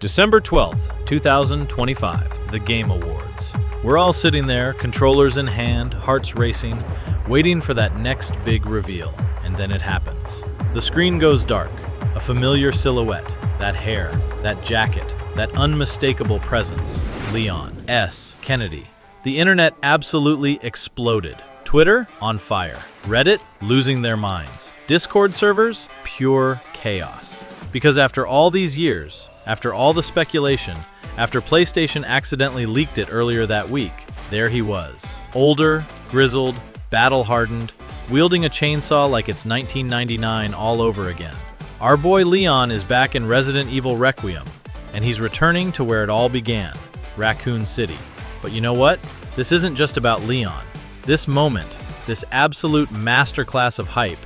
December 12th, 2025, the Game Awards. We're all sitting there, controllers in hand, hearts racing, waiting for that next big reveal. And then it happens. The screen goes dark, a familiar silhouette, that hair, that jacket, that unmistakable presence. Leon S. Kennedy. The internet absolutely exploded. Twitter, on fire. Reddit, losing their minds. Discord servers, pure chaos. Because after all these years, after all the speculation, after PlayStation accidentally leaked it earlier that week, there he was. Older, grizzled, battle-hardened, wielding a chainsaw like it's 1999 all over again. Our boy Leon is back in Resident Evil Requiem, and he's returning to where it all began, Raccoon City. But you know what? This isn't just about Leon. This moment, this absolute masterclass of hype,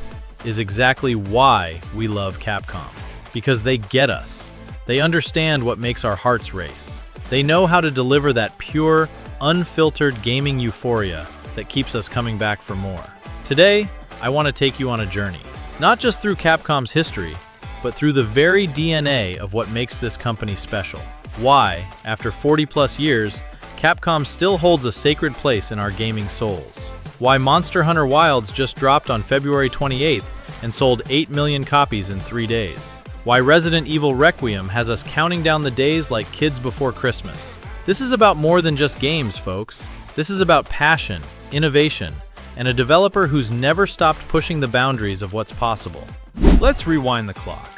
is exactly why we love Capcom. Because they get us. They understand what makes our hearts race. They know how to deliver that pure, unfiltered gaming euphoria that keeps us coming back for more. Today, I want to take you on a journey, not just through Capcom's history, but through the very DNA of what makes this company special. Why, after 40+ years, Capcom still holds a sacred place in our gaming souls. Why Monster Hunter Wilds just dropped on February 28th and sold 8 million copies in 3 days. Why Resident Evil Requiem has us counting down the days like kids before Christmas. This is about more than just games, folks. This is about passion, innovation, and a developer who's never stopped pushing the boundaries of what's possible. Let's rewind the clock.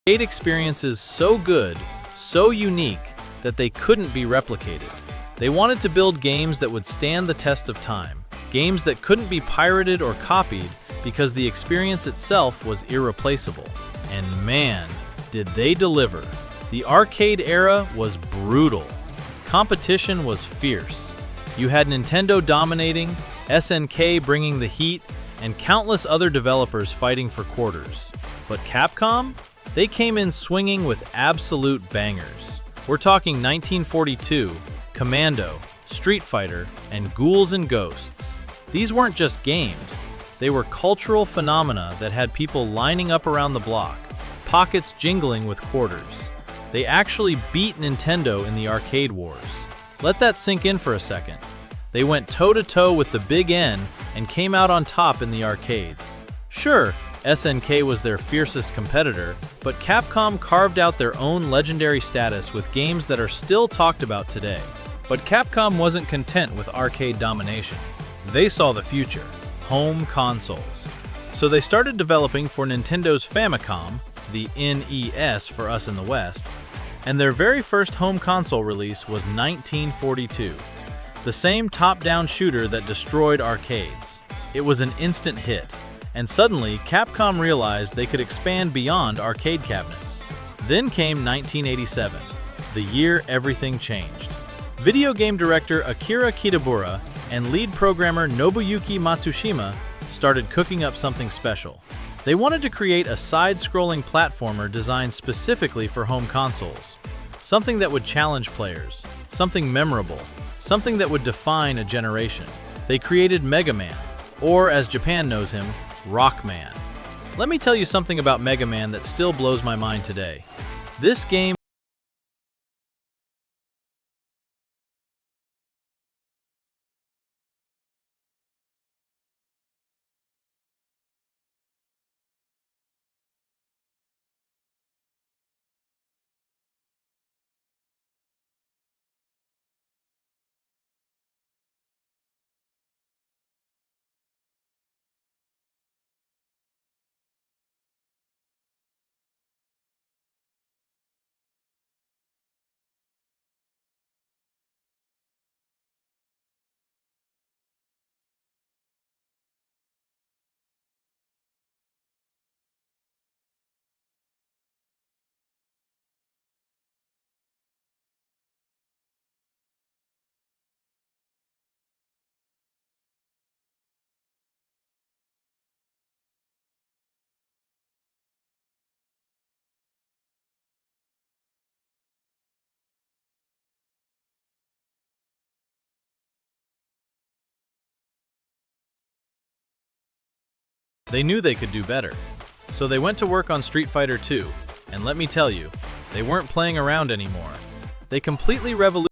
Arcade experiences so good, so unique, that they couldn't be replicated. They wanted to build games that would stand the test of time, games that couldn't be pirated or copied because the experience itself was irreplaceable. And man, did they deliver. The arcade era was brutal. Competition was fierce. You had Nintendo dominating, SNK bringing the heat, and countless other developers fighting for quarters. But Capcom? They came in swinging with absolute bangers. We're talking 1942, Commando, Street Fighter, and Ghouls and Ghosts. These weren't just games. They were cultural phenomena that had people lining up around the block, pockets jingling with quarters. They actually beat Nintendo in the arcade wars. Let that sink in for a second. They went toe-to-toe with the Big N and came out on top in the arcades. Sure, SNK was their fiercest competitor, but Capcom carved out their own legendary status with games that are still talked about today. But Capcom wasn't content with arcade domination. They saw the future, home consoles. So they started developing for Nintendo's Famicom, the NES for us in the West, and their very first home console release was 1942, the same top-down shooter that destroyed arcades. It was an instant hit. And suddenly, Capcom realized they could expand beyond arcade cabinets. Then came 1987, the year everything changed. Video game director Akira Kitabura and lead programmer Nobuyuki Matsushima started cooking up something special. They wanted to create a side-scrolling platformer designed specifically for home consoles. Something that would challenge players, something memorable, something that would define a generation. They created Mega Man, or as Japan knows him, Rockman. Let me tell you something about Mega Man that still blows my mind today. This game They knew they could do better. So they went to work on Street Fighter 2, and let me tell you, they weren't playing around anymore. They completely revolutionized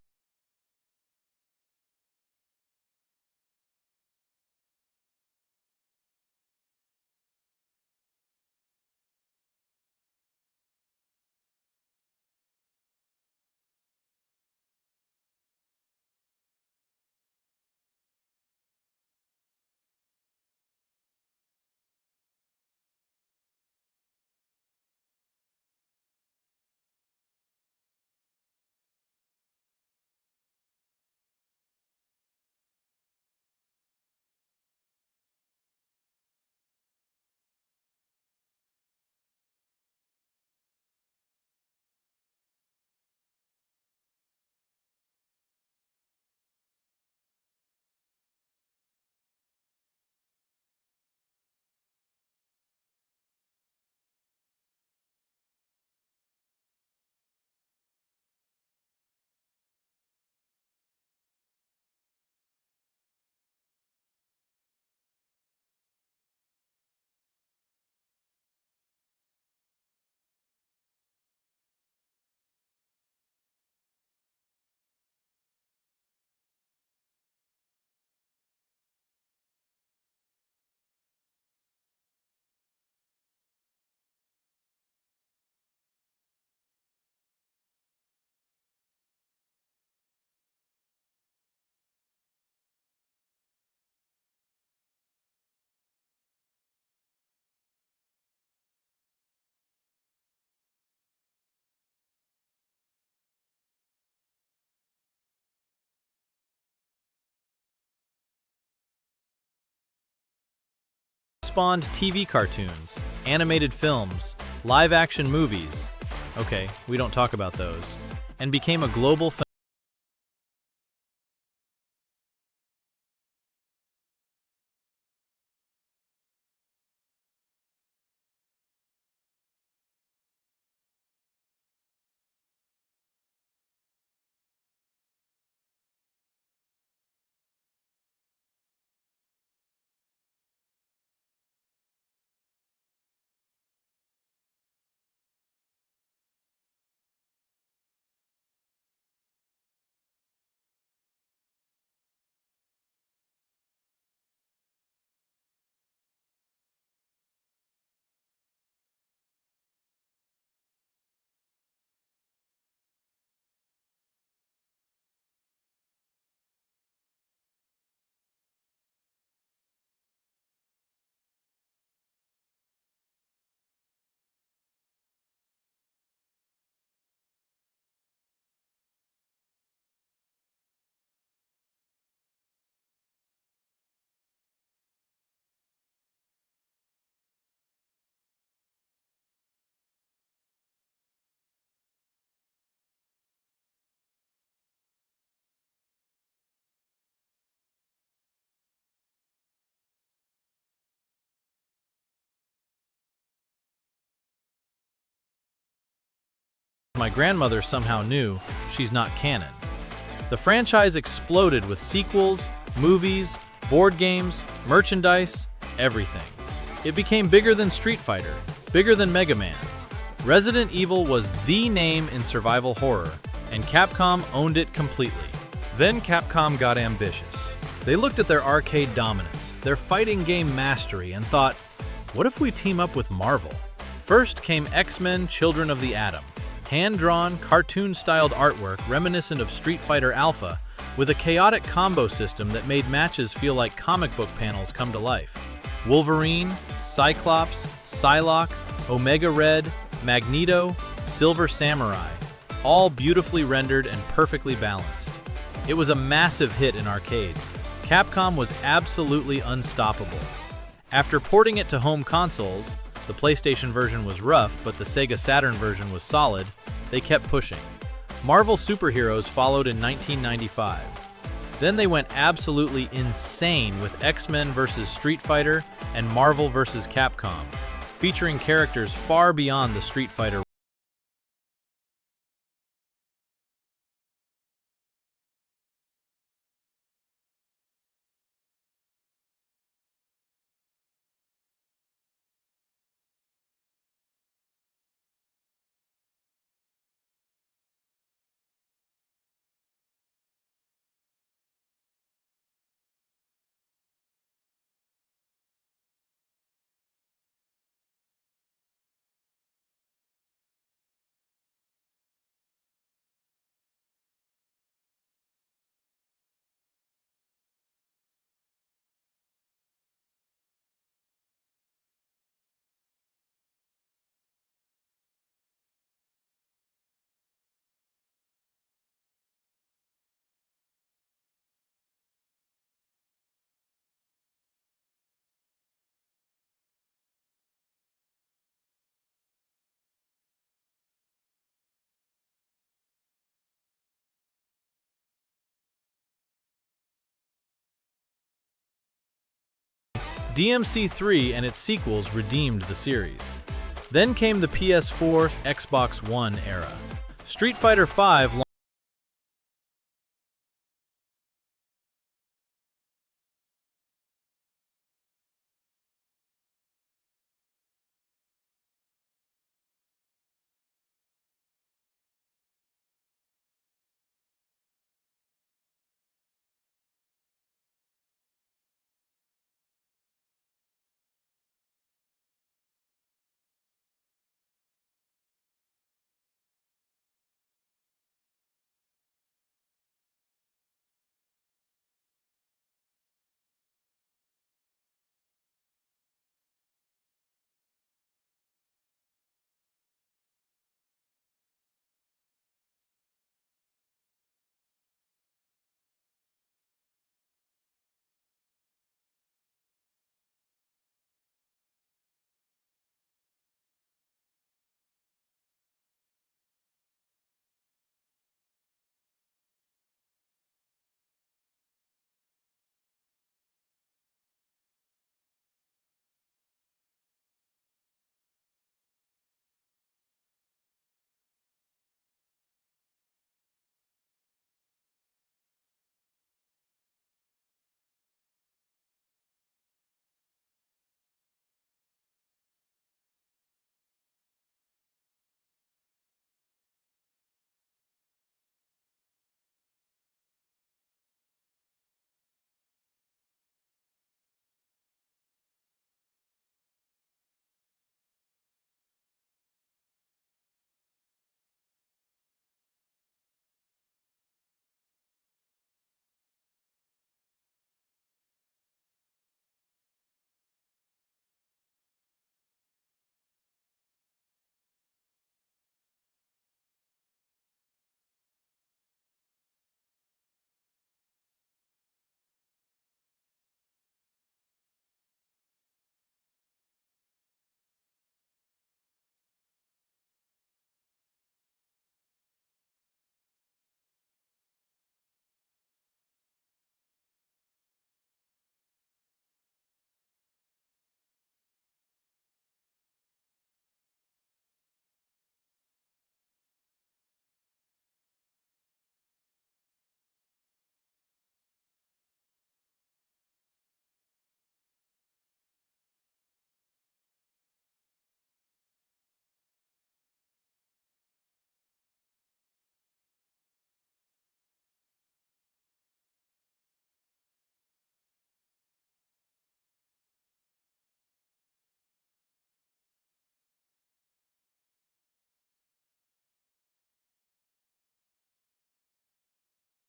spawned TV cartoons, animated films, live-action movies. Okay, we don't talk about those. And became a global phenomenon. My grandmother somehow knew she's not canon. The franchise exploded with sequels, movies, board games, merchandise, everything. It became bigger than Street Fighter, bigger than Mega Man. Resident Evil was the name in survival horror, and Capcom owned it completely. Then Capcom got ambitious. They looked at their arcade dominance, their fighting game mastery, and thought, what if we team up with Marvel? First came X-Men Children of the Atom, hand-drawn, cartoon-styled artwork reminiscent of Street Fighter Alpha, with a chaotic combo system that made matches feel like comic book panels come to life. Wolverine, Cyclops, Psylocke, Omega Red, Magneto, Silver Samurai, all beautifully rendered and perfectly balanced. It was a massive hit in arcades. Capcom was absolutely unstoppable. After porting it to home consoles, the PlayStation version was rough, but the Sega Saturn version was solid, they kept pushing. Marvel Superheroes followed in 1995. Then they went absolutely insane with X-Men vs. Street Fighter and Marvel vs. Capcom, featuring characters far beyond the Street Fighter DMC3 and its sequels redeemed the series. Then came the PS4, Xbox One era. Street Fighter V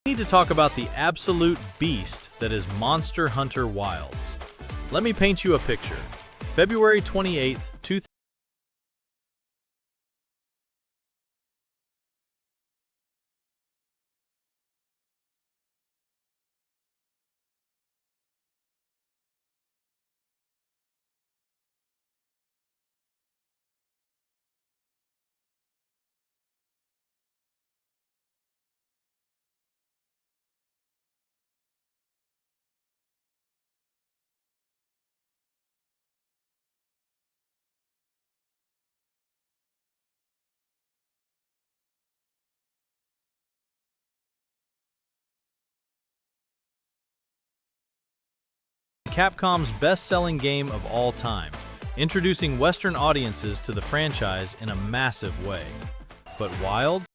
We need to talk about the absolute beast that is Monster Hunter Wilds. Let me paint you a picture. February 28th, 2000. Capcom's best-selling game of all time, introducing Western audiences to the franchise in a massive way. But Wilds?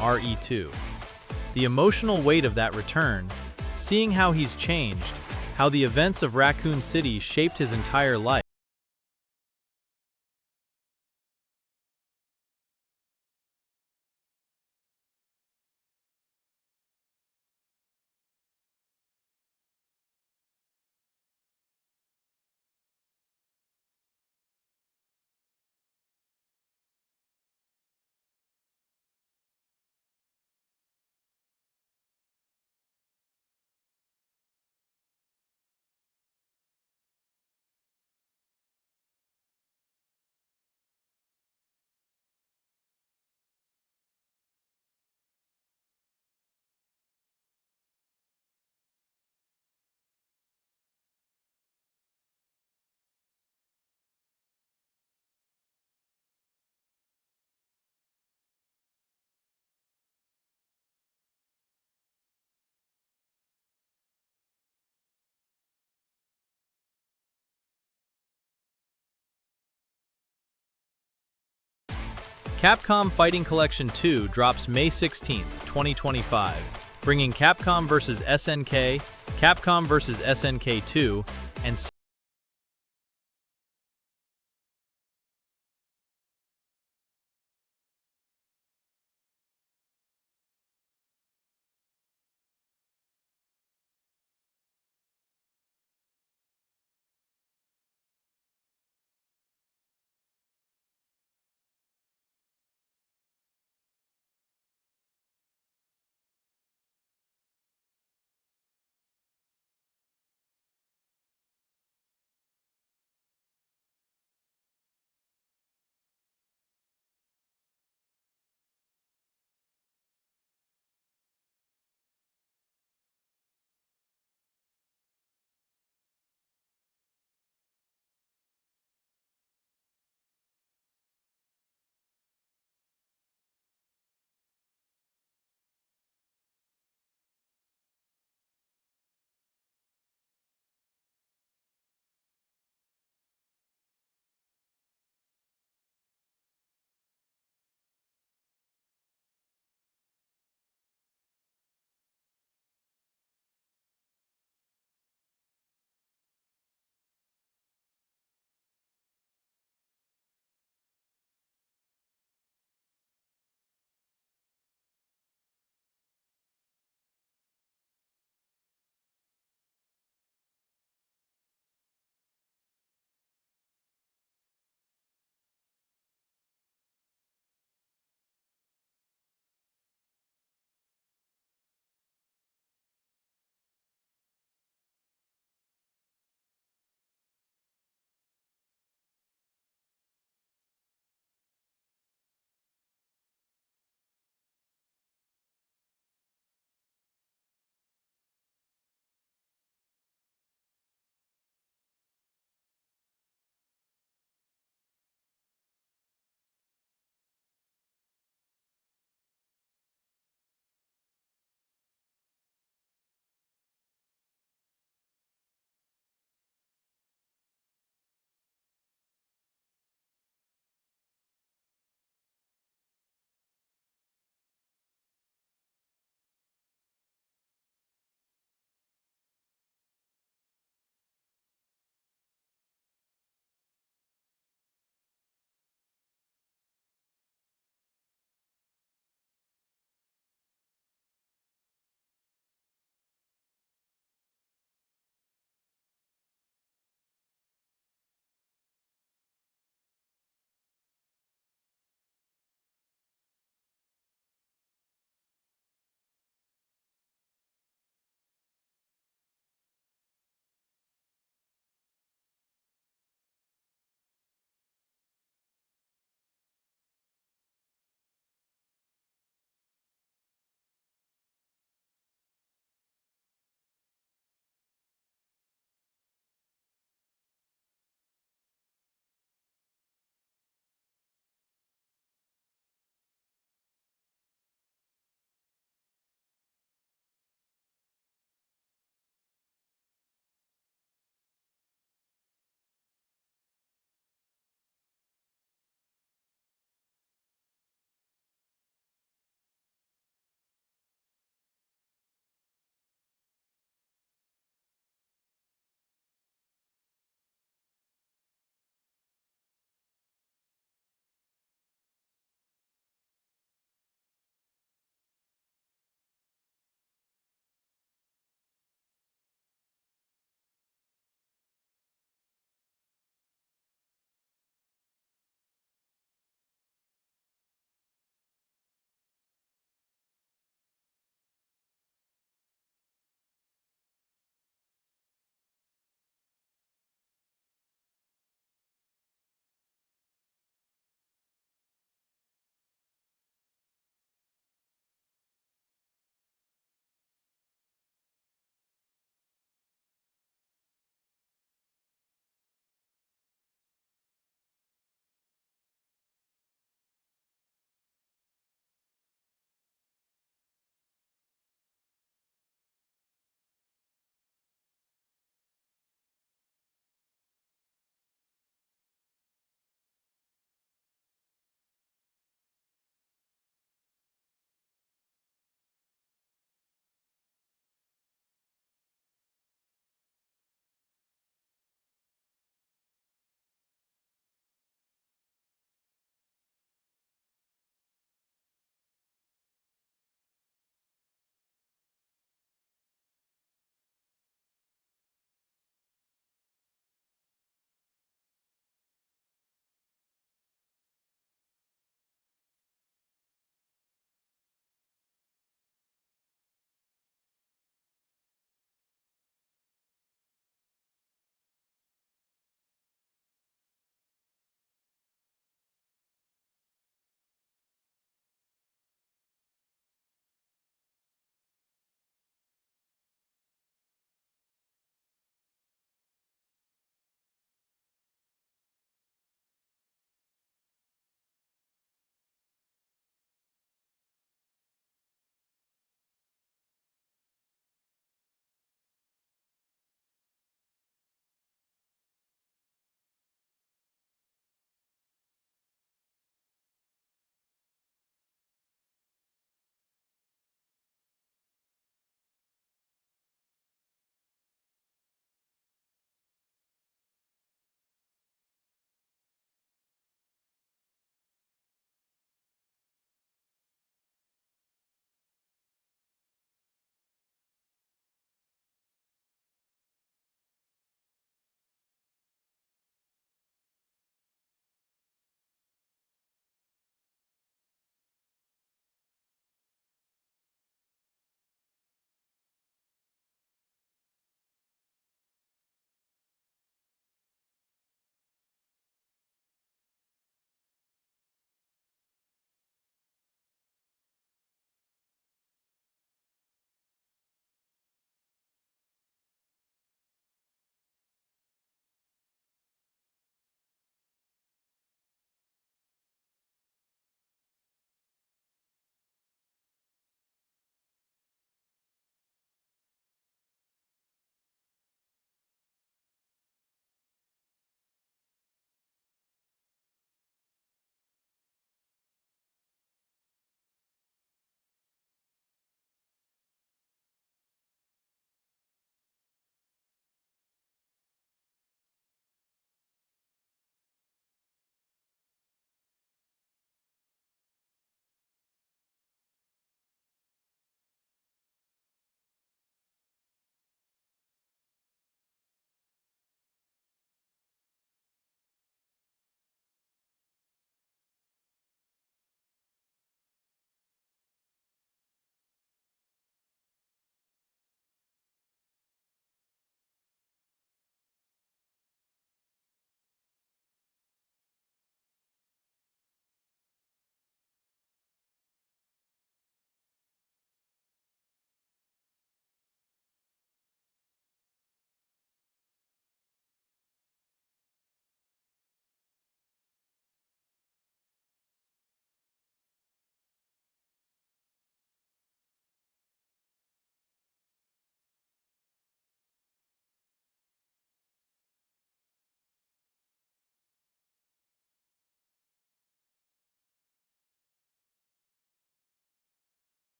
RE2. The emotional weight of that return, seeing how he's changed, how the events of Raccoon City shaped his entire life. Capcom Fighting Collection 2 drops May 16, 2025, bringing Capcom vs. SNK, Capcom vs. SNK 2, and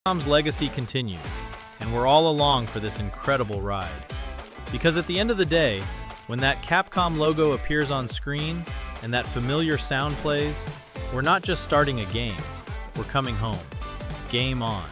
Capcom's legacy continues, and we're all along for this incredible ride. Because at the end of the day, when that Capcom logo appears on screen and that familiar sound plays, we're not just starting a game, we're coming home. Game on.